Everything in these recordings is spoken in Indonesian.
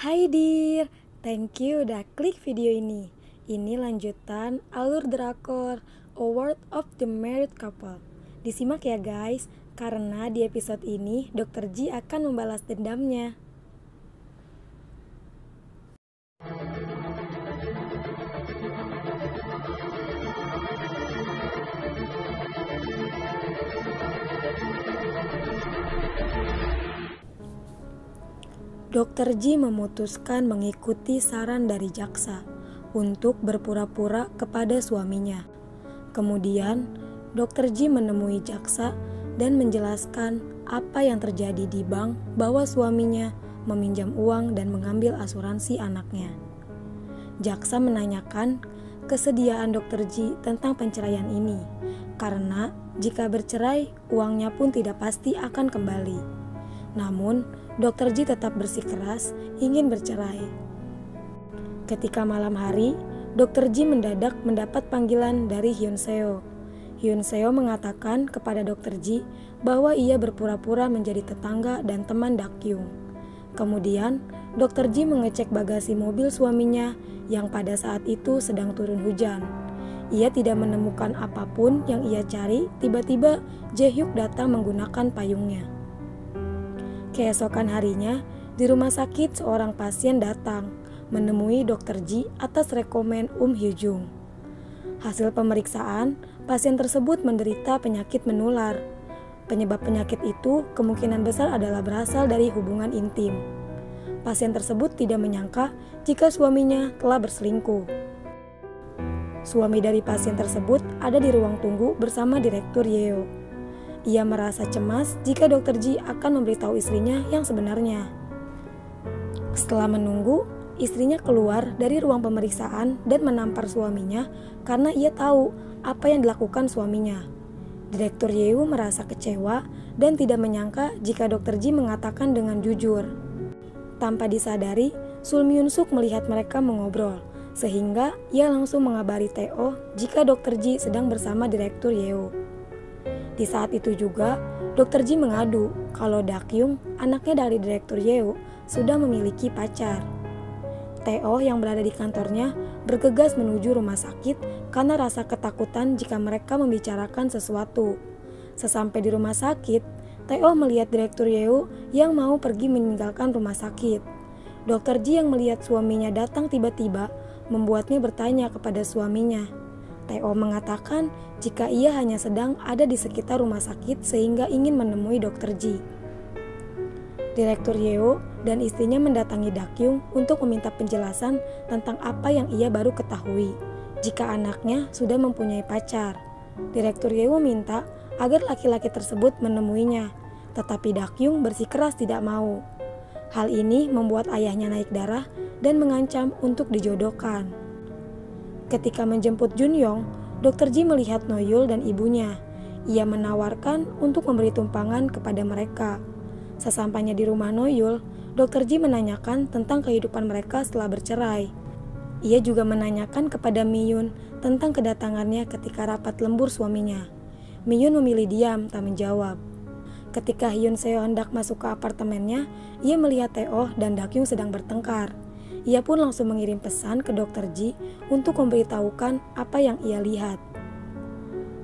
Hai dear, thank you udah klik video ini. Ini lanjutan alur drakor Award of the Married Couple. Disimak ya guys, karena di episode ini Dr. Ji akan membalas dendamnya. Dr. Ji memutuskan mengikuti saran dari jaksa untuk berpura-pura kepada suaminya. Kemudian, Dr. Ji menemui jaksa dan menjelaskan apa yang terjadi di bank bahwa suaminya meminjam uang dan mengambil asuransi anaknya. Jaksa menanyakan kesediaan Dr. Ji tentang penceraian ini, karena jika bercerai, uangnya pun tidak pasti akan kembali. Namun, Dr. Ji tetap bersikeras ingin bercerai. Ketika malam hari, Dr. Ji mendadak mendapat panggilan dari Hyun Seo. Hyun Seo mengatakan kepada Dr. Ji bahwa ia berpura-pura menjadi tetangga dan teman Dakyung. Kemudian, Dr. Ji mengecek bagasi mobil suaminya yang pada saat itu sedang turun hujan. Ia tidak menemukan apapun yang ia cari, tiba-tiba Jae-hyuk datang menggunakan payungnya. Keesokan harinya, di rumah sakit seorang pasien datang menemui Dr. Ji atas rekomen Hyo-jung. Hasil pemeriksaan, pasien tersebut menderita penyakit menular. Penyebab penyakit itu kemungkinan besar adalah berasal dari hubungan intim. Pasien tersebut tidak menyangka jika suaminya telah berselingkuh. Suami dari pasien tersebut ada di ruang tunggu bersama Direktur Yeo. Ia merasa cemas jika Dr. Ji akan memberitahu istrinya yang sebenarnya. Setelah menunggu, istrinya keluar dari ruang pemeriksaan dan menampar suaminya karena ia tahu apa yang dilakukan suaminya. Direktur Yeo merasa kecewa dan tidak menyangka jika Dr. Ji mengatakan dengan jujur. Tanpa disadari, Sul Myun Suk melihat mereka mengobrol, sehingga ia langsung mengabari Tae-oh jika Dr. Ji sedang bersama Direktur Yeo. Di saat itu juga, Dr. Ji mengadu kalau Dakyung, anaknya dari Direktur Yeo, sudah memiliki pacar. Tae-oh yang berada di kantornya bergegas menuju rumah sakit karena rasa ketakutan jika mereka membicarakan sesuatu. Sesampai di rumah sakit, Tae-oh melihat Direktur Yeo yang mau pergi meninggalkan rumah sakit. Dr. Ji yang melihat suaminya datang tiba-tiba membuatnya bertanya kepada suaminya. Tae-oh mengatakan jika ia hanya sedang ada di sekitar rumah sakit sehingga ingin menemui Dr. Ji. Direktur Yeo dan istrinya mendatangi Dakyung untuk meminta penjelasan tentang apa yang ia baru ketahui jika anaknya sudah mempunyai pacar. Direktur Yeo minta agar laki-laki tersebut menemuinya, tetapi Dakyung bersikeras tidak mau. Hal ini membuat ayahnya naik darah dan mengancam untuk dijodohkan. Ketika menjemput Jun-yong, Dr. Ji melihat Noyul dan ibunya. Ia menawarkan untuk memberi tumpangan kepada mereka. Sesampainya di rumah Noyul, Dr. Ji menanyakan tentang kehidupan mereka setelah bercerai. Ia juga menanyakan kepada Mi-yun tentang kedatangannya ketika rapat lembur suaminya. Mi-yun memilih diam, tak menjawab. Ketika Hyun Seo hendak masuk ke apartemennya, ia melihat Tae-oh dan Dakyung sedang bertengkar. Ia pun langsung mengirim pesan ke Dr. Ji untuk memberitahukan apa yang ia lihat.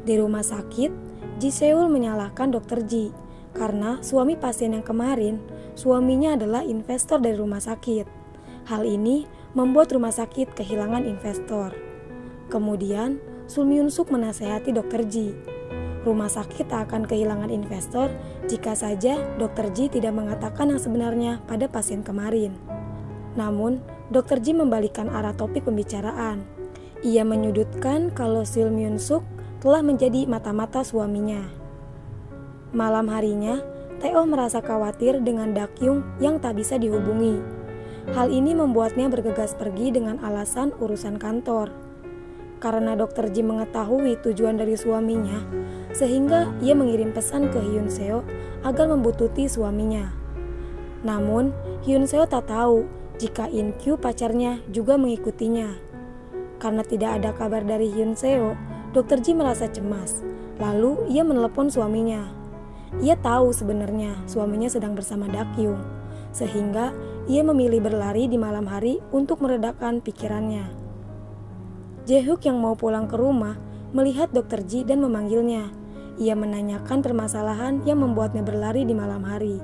Di rumah sakit, Ji Seul menyalahkan Dr. Ji karena suami pasien yang kemarin, suaminya adalah investor dari rumah sakit. Hal ini membuat rumah sakit kehilangan investor. Kemudian, Sul Myun Suk menasehati Dr. Ji. Rumah sakit tak akan kehilangan investor jika saja Dr. Ji tidak mengatakan yang sebenarnya pada pasien kemarin. Namun, Dr. Ji membalikan arah topik pembicaraan. Ia menyudutkan kalau Sul Myun Suk telah menjadi mata-mata suaminya. Malam harinya, Tae-oh merasa khawatir dengan Dakyung yang tak bisa dihubungi. Hal ini membuatnya bergegas pergi dengan alasan urusan kantor. Karena Dr. Ji mengetahui tujuan dari suaminya, sehingga ia mengirim pesan ke Hyun Seo agar membuntuti suaminya. Namun, Hyun Seo tak tahu jika In-kyu pacarnya juga mengikutinya. Karena tidak ada kabar dari Hyun Seo, Dr. Ji merasa cemas. Lalu ia menelepon suaminya. Ia tahu sebenarnya suaminya sedang bersama Dakyung, sehingga ia memilih berlari di malam hari untuk meredakan pikirannya. Jae-hyuk yang mau pulang ke rumah melihat Dr. Ji dan memanggilnya. Ia menanyakan permasalahan yang membuatnya berlari di malam hari.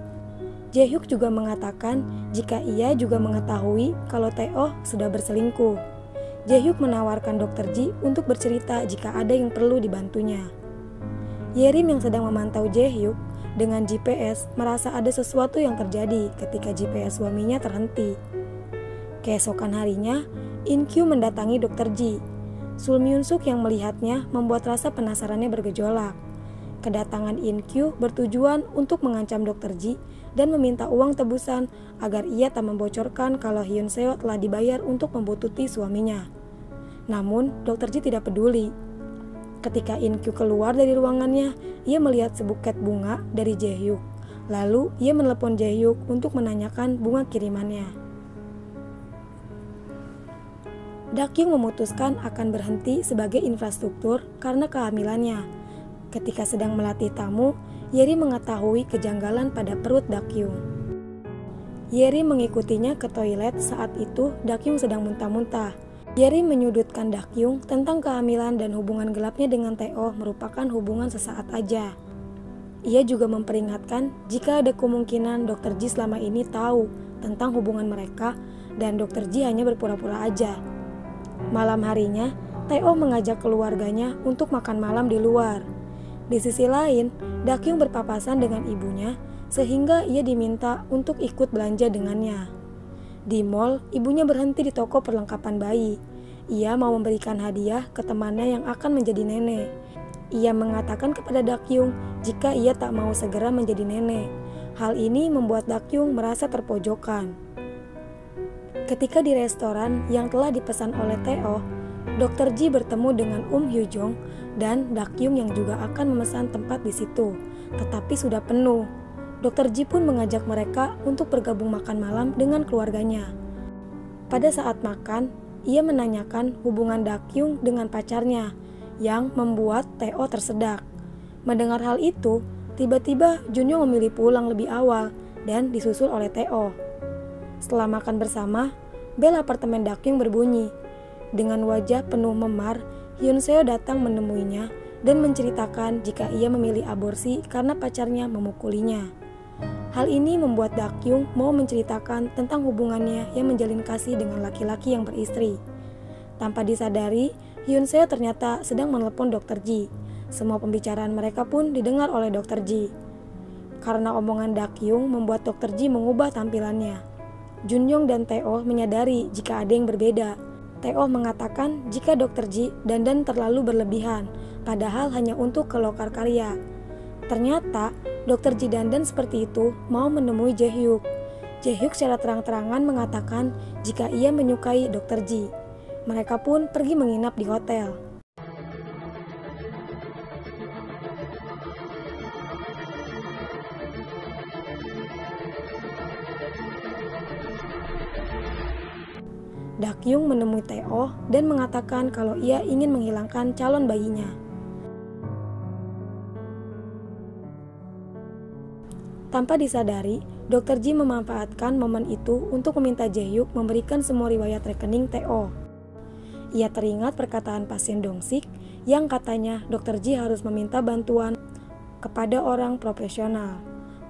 Jae-hyuk juga mengatakan jika ia juga mengetahui kalau Tae-oh sudah berselingkuh. Jae-hyuk menawarkan Dr. Ji untuk bercerita jika ada yang perlu dibantunya. Yerim yang sedang memantau Jae-hyuk dengan GPS merasa ada sesuatu yang terjadi ketika GPS suaminya terhenti. Keesokan harinya, In-kyu mendatangi Dr. Ji. Sul Myun-suk yang melihatnya membuat rasa penasarannya bergejolak. Kedatangan In-kyu bertujuan untuk mengancam Dr. Ji dan meminta uang tebusan agar ia tak membocorkan kalau Hyun Seo telah dibayar untuk membuntuti suaminya. Namun, Dr. Ji tidak peduli. Ketika In-kyu keluar dari ruangannya, ia melihat sebuket bunga dari Jae-hyuk. Lalu, ia menelepon Jae-hyuk untuk menanyakan bunga kirimannya. Dak-kyung memutuskan akan berhenti sebagai infrastruktur karena kehamilannya. Ketika sedang melatih tamu, Yeri mengetahui kejanggalan pada perut Dak-kyung. Yeri mengikutinya ke toilet saat itu Dak-kyung sedang muntah-muntah. Yeri menyudutkan Dak-kyung tentang kehamilan dan hubungan gelapnya dengan Tae-oh merupakan hubungan sesaat aja. Ia juga memperingatkan jika ada kemungkinan Dr. Ji selama ini tahu tentang hubungan mereka dan Dr. Ji hanya berpura-pura aja. Malam harinya, Tae-oh mengajak keluarganya untuk makan malam di luar. Di sisi lain, Dak-kyung berpapasan dengan ibunya sehingga ia diminta untuk ikut belanja dengannya. Di mall, ibunya berhenti di toko perlengkapan bayi. Ia mau memberikan hadiah ke temannya yang akan menjadi nenek. Ia mengatakan kepada Dak-kyung jika ia tak mau segera menjadi nenek. Hal ini membuat Dak-kyung merasa terpojokan. Ketika di restoran yang telah dipesan oleh Tae-oh, Dr. Ji bertemu dengan Hyo-jong dan Dak-kyung yang juga akan memesan tempat di situ, tetapi sudah penuh. Dr. Ji pun mengajak mereka untuk bergabung makan malam dengan keluarganya. Pada saat makan, ia menanyakan hubungan Dak-kyung dengan pacarnya, yang membuat Tae-oh tersedak. Mendengar hal itu, tiba-tiba Junyoung memilih pulang lebih awal dan disusul oleh Tae-oh. Setelah makan bersama, bel apartemen Dak-kyung berbunyi. Dengan wajah penuh memar, Hyun Seo datang menemuinya dan menceritakan jika ia memilih aborsi karena pacarnya memukulinya. Hal ini membuat Dak-kyung mau menceritakan tentang hubungannya yang menjalin kasih dengan laki-laki yang beristri. Tanpa disadari, Hyun Seo ternyata sedang menelepon Dr. Ji. Semua pembicaraan mereka pun didengar oleh Dr. Ji. Karena omongan Dak-kyung membuat Dr. Ji mengubah tampilannya. Junyoung dan Tae-oh menyadari jika ada yang berbeda. Tae-oh mengatakan jika Dr. Ji dandan terlalu berlebihan, padahal hanya untuk kelokar karya. Ternyata, Dr. Ji dandan seperti itu mau menemui Jae-hyuk. Jae-hyuk secara terang-terangan mengatakan jika ia menyukai Dr. Ji. Mereka pun pergi menginap di hotel. Dak-kyung menemui Tae-oh dan mengatakan kalau ia ingin menghilangkan calon bayinya. Tanpa disadari, Dr. Ji memanfaatkan momen itu untuk meminta Jae-hyuk memberikan semua riwayat rekening Tae-oh. Ia teringat perkataan pasien Dong-sik yang katanya Dr. Ji harus meminta bantuan kepada orang profesional.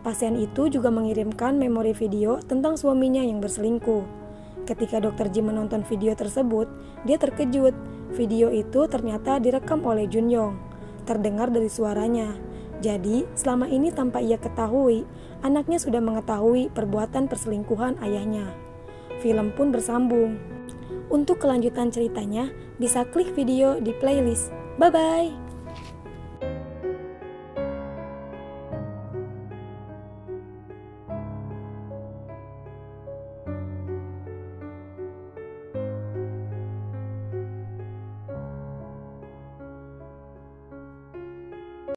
Pasien itu juga mengirimkan memori video tentang suaminya yang berselingkuh. Ketika Dr. Ji menonton video tersebut, dia terkejut. Video itu ternyata direkam oleh Junyoung. Terdengar dari suaranya. Jadi, selama ini tanpa ia ketahui, anaknya sudah mengetahui perbuatan perselingkuhan ayahnya. Film pun bersambung. Untuk kelanjutan ceritanya, bisa klik video di playlist. Bye-bye!